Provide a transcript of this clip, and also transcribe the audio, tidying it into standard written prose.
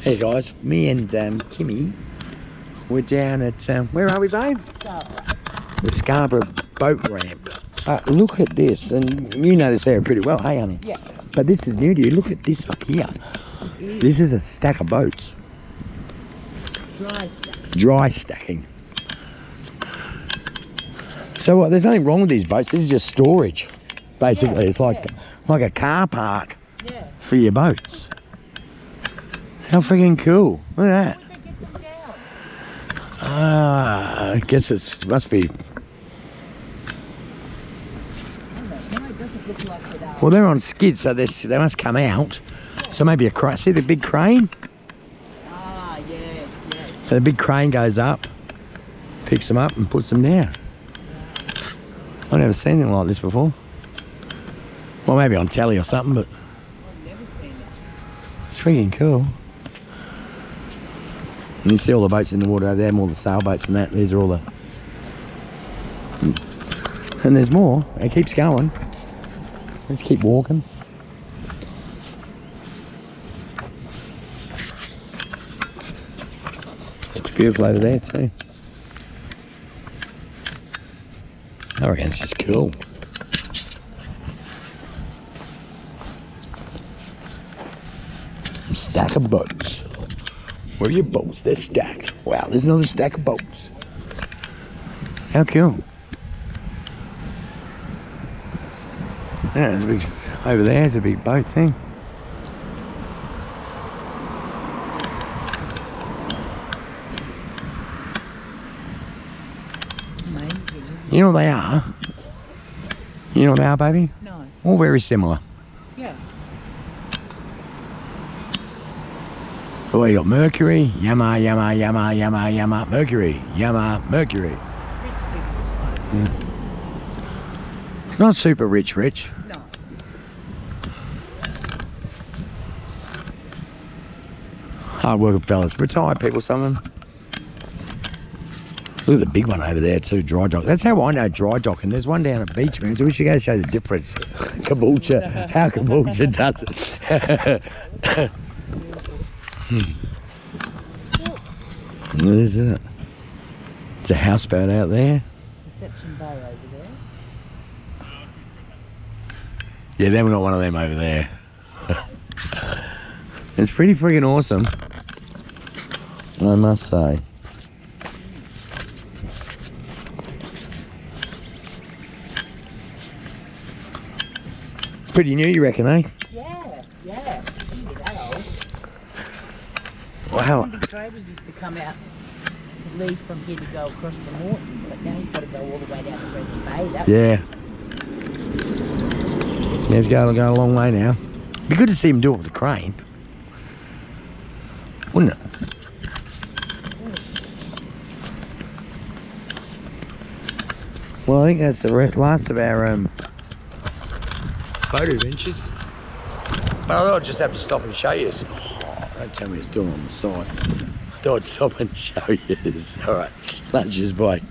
Hey guys, me and Kymmy, we're down at, where are we, babe? The Scarborough boat ramp. Look at this, and you know this area pretty well, hey honey? Yeah. But this is new to you. Look at this up here. This is a stack of boats. Dry stack. Dry stacking. So what? There's nothing wrong with these boats. This is just storage, basically. Yeah, it's like a car park for your boats. How freaking cool! Look at that. Where'd they get them down? I guess it must be. No, it doesn't look like it. Well, they're on skids, so they must come out. So maybe a crane. See the big crane? Ah, yes, yes. So the big crane goes up, picks them up, and puts them down. I've never seen anything like this before. Well, maybe on telly or something, but I've never seen it. it's freaking cool. And you see all the boats in the water over there, more the sailboats and that. These are all the... And there's more. It keeps going. Let's keep walking. Looks beautiful over there too. I reckon it's just cool. Stack of boats. Where are your boats? They're stacked. Wow, there's another stack of boats. How cool. Yeah, there's a big, over there's a big boat thing. Amazing. You know what they are? You know what they are, baby? No. All very similar. Yeah. Oh, you got Mercury, Yama, Yama, Yama, Yama, Yama, Mercury, Yama, Mercury. Rich people's one. Not super rich. No. Hard working fellas. Retired people, some of them. Look at the big one over there too, dry dock. That's how I know dry dock. And there's one down at Beach Rooms. So we should go show the difference. Caboolture, how Caboolture does it. What is it? It's a houseboat out there. Reception bay over there. Yeah, they've got one of them over there. It's pretty freaking awesome, I must say. Pretty new, you reckon, eh? Yeah. You're that old. Wow. The trader used to come out, leave from here to go across to Morton, but now you've got to go all the way down to Redland Bay. Yeah. Yeah, it's going a long way now. Be good to see him do it with the crane, wouldn't it? Well, I think that's the last of our boat adventures. But I thought I'd just have to stop and show you. Oh, don't tell me it's doing on the side. I thought I'd stop and show you. All right, lunches, bye.